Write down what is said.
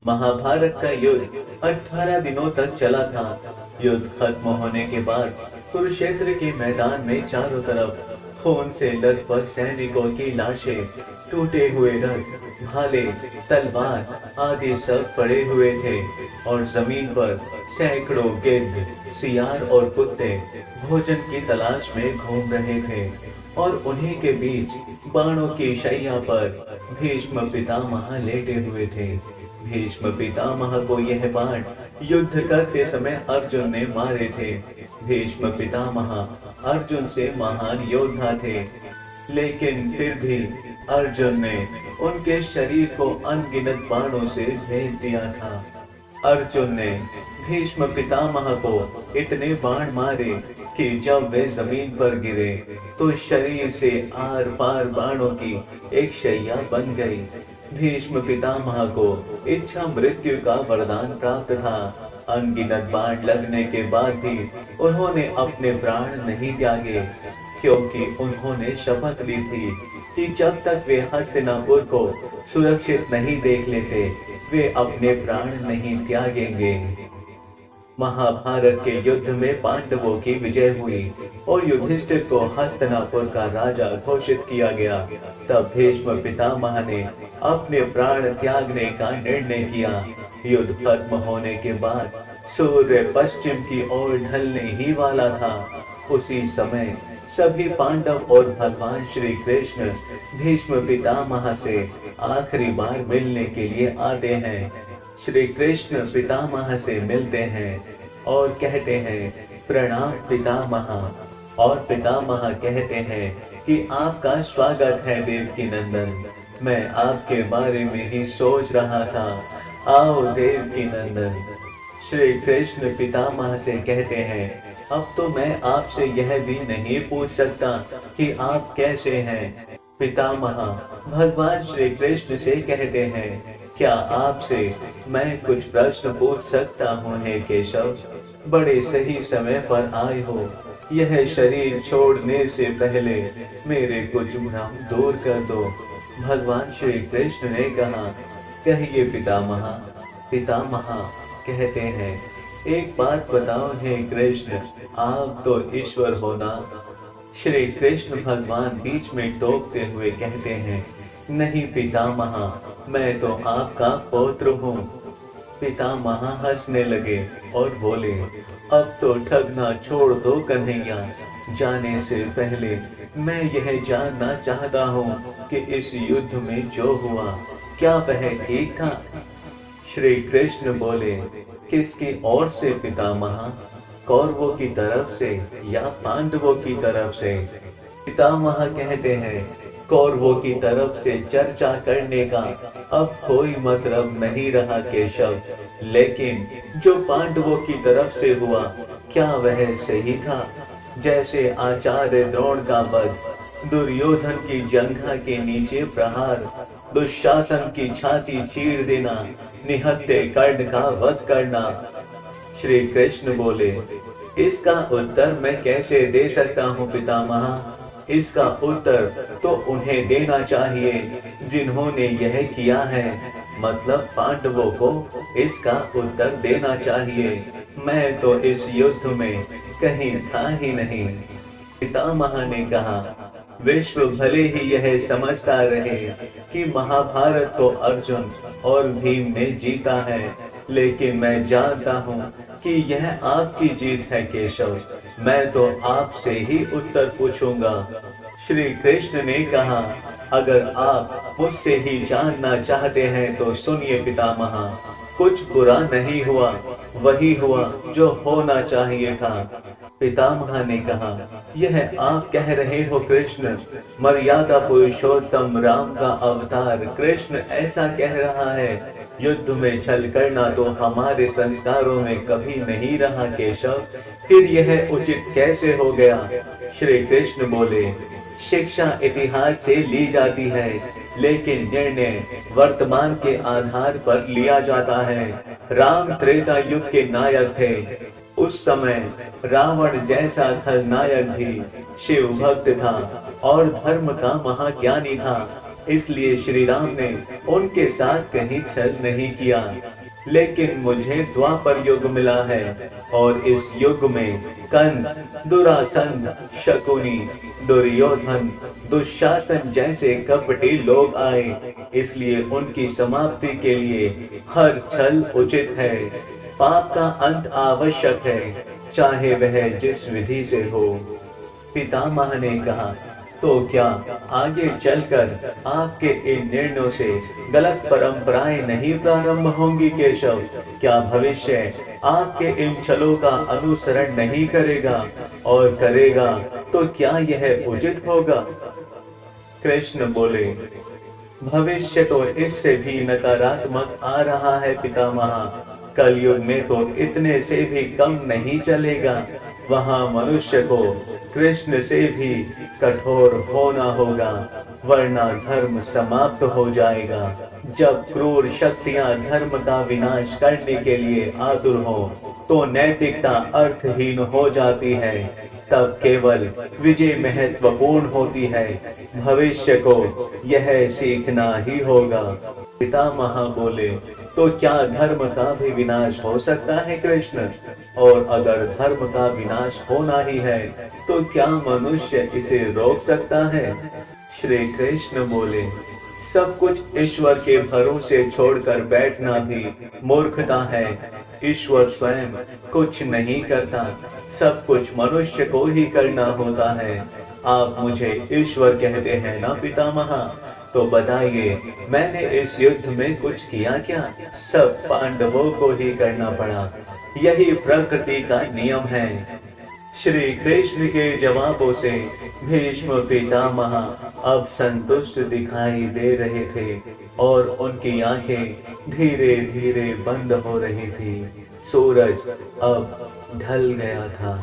महाभारत का युद्ध 18 दिनों तक चला था। युद्ध खत्म होने के बाद कुरुक्षेत्र के मैदान में चारों तरफ खून से लथपथ सैनिकों की लाशें, टूटे हुए रथ, भाले, तलवार आदि सब पड़े हुए थे और जमीन पर सैकड़ों गिद्ध, सियार और कुत्ते भोजन की तलाश में घूम रहे थे। और उन्हीं के बीच बाणों की शैया पर भीष्म पितामह लेटे हुए थे। भीष्म पितामह को यह बाण युद्ध करते समय अर्जुन ने मारे थे। भीष्म पितामह अर्जुन से महान योद्धा थे, लेकिन फिर भी अर्जुन ने उनके शरीर को अनगिनत बाणों से भेद दिया था। अर्जुन ने भीष्म पितामह को इतने बाण मारे कि जब वे जमीन पर गिरे तो शरीर से आर पार बाणों की एक शैया बन गई। भीष्म पितामह को इच्छा मृत्यु का वरदान प्राप्त था। अनगिनत बाण लगने के बाद भी उन्होंने अपने प्राण नहीं त्यागे, क्योंकि उन्होंने शपथ ली थी कि जब तक वे हस्तिनापुर को सुरक्षित नहीं देख लेते, वे अपने प्राण नहीं त्यागेंगे। महाभारत के युद्ध में पांडवों की विजय हुई और युधिष्ठिर को हस्तिनापुर का राजा घोषित किया गया। तब भीष्म पितामह ने अपने प्राण त्यागने का निर्णय किया। युद्ध खत्म होने के बाद सूर्य पश्चिम की ओर ढलने ही वाला था। उसी समय सभी पांडव और भगवान श्री कृष्ण भीष्म पितामह से आखिरी बार मिलने के लिए आते हैं। श्री कृष्ण पितामह से मिलते हैं और कहते हैं, प्रणाम पितामह। और पितामह कहते हैं कि आपका स्वागत है देवकी नंदन। मैं आपके बारे में ही सोच रहा था, आओ देवकी नंदन। श्री कृष्ण पितामह से कहते हैं, अब तो मैं आपसे यह भी नहीं पूछ सकता कि आप कैसे हैं। पितामह भगवान श्री कृष्ण से कहते हैं, क्या आपसे मैं कुछ प्रश्न पूछ सकता हूँ हे केशव? बड़े सही समय पर आए हो। यह शरीर छोड़ने से पहले मेरे कुछ भ्रम दूर कर दो। भगवान श्री कृष्ण ने कहा, कहिए पितामह। पितामह कहते हैं, एक बात बताओ हे कृष्ण, आप तो ईश्वर हो ना? श्री कृष्ण भगवान बीच में टोकते हुए कहते हैं, नहीं पितामह, मैं तो आपका पौत्र हूँ। पितामह हंसने लगे और बोले, अब तो ठगना छोड़ दो कन्हैया। जाने से पहले मैं यह जानना चाहता हूँ कि इस युद्ध में जो हुआ, क्या वह ठीक था? श्री कृष्ण बोले, किसकी ओर से पितामह? कौरवों की तरफ से या पांडवों की तरफ से? पितामह कहते हैं, कौरवों की तरफ से चर्चा करने का अब कोई मतलब नहीं रहा केशव, लेकिन जो पांडवों की तरफ से हुआ, क्या वह सही था? जैसे आचार्य द्रोण का वध, दुर्योधन की जंघा के नीचे प्रहार, दुशासन की छाती चीर देना, निहत्थे कर्ण का वध करना। श्री कृष्ण बोले, इसका उत्तर मैं कैसे दे सकता हूँ पितामह? इसका उत्तर तो उन्हें देना चाहिए जिन्होंने यह किया है, मतलब पांडवों को इसका उत्तर देना चाहिए। मैं तो इस युद्ध में कहीं था ही नहीं। पितामह ने कहा, विश्व भले ही यह समझता रहे कि महाभारत को अर्जुन और भीम ने जीता है, लेकिन मैं जानता हूँ कि यह आपकी जीत है केशव। मैं तो आपसे ही उत्तर पूछूंगा। श्री कृष्ण ने कहा, अगर आप मुझसे ही जानना चाहते हैं तो सुनिए पितामह, कुछ बुरा नहीं हुआ, वही हुआ जो होना चाहिए था। पितामह ने कहा, यह आप कह रहे हो कृष्ण? मर्यादा पुरुषोत्तम राम का अवतार कृष्ण ऐसा कह रहा है? युद्ध में छल करना तो हमारे संस्कारों में कभी नहीं रहा केशव, फिर यह उचित कैसे हो गया? श्री कृष्ण बोले, शिक्षा इतिहास से ली जाती है, लेकिन निर्णय वर्तमान के आधार पर लिया जाता है। राम त्रेता युग के नायक थे। उस समय रावण जैसा खलनायक भी शिव भक्त था और धर्म का महाज्ञानी था। इसलिए श्री राम ने उनके साथ कहीं छल नहीं किया। लेकिन मुझे द्वापर युग मिला है और इस युग में कंस, दुरासन, शकुनी, दुर्योधन, दुशासन जैसे कपटी लोग आए, इसलिए उनकी समाप्ति के लिए हर छल उचित है। पाप का अंत आवश्यक है, चाहे वह जिस विधि से हो। पितामह ने कहा, तो क्या आगे चलकर आपके इन निर्णयों से गलत परंपराएं नहीं प्रारंभ होंगी केशव? क्या भविष्य आपके इन छलों का अनुसरण नहीं करेगा, और करेगा तो क्या यह उचित होगा? कृष्ण बोले, भविष्य तो इससे भी नकारात्मक आ रहा है पितामह। कलयुग में तो इतने से भी कम नहीं चलेगा। वहां मनुष्य को कृष्ण से भी कठोर होना होगा, वरना धर्म समाप्त हो जाएगा। जब क्रूर शक्तियां धर्म का विनाश करने के लिए आतुर हो, तो नैतिकता अर्थहीन हो जाती है। तब केवल विजय महत्वपूर्ण होती है। भविष्य को यह सीखना ही होगा। पितामह बोले, तो क्या धर्म का भी विनाश हो सकता है कृष्ण? और अगर धर्म का विनाश होना ही है, तो क्या मनुष्य इसे रोक सकता है? श्री कृष्ण बोले, सब कुछ ईश्वर के भरोसे छोड़कर बैठना भी मूर्खता है। ईश्वर स्वयं कुछ नहीं करता, सब कुछ मनुष्य को ही करना होता है। आप मुझे ईश्वर कहते हैं ना पितामह? तो बताइए, मैंने इस युद्ध में कुछ किया क्या? सब पांडवों को ही करना पड़ा, यही प्रकृति का नियम है। श्री कृष्ण के जवाबों से भीष्म पितामह अब संतुष्ट दिखाई दे रहे थे और उनकी आंखें धीरे धीरे बंद हो रही थी। सूरज अब ढल गया था।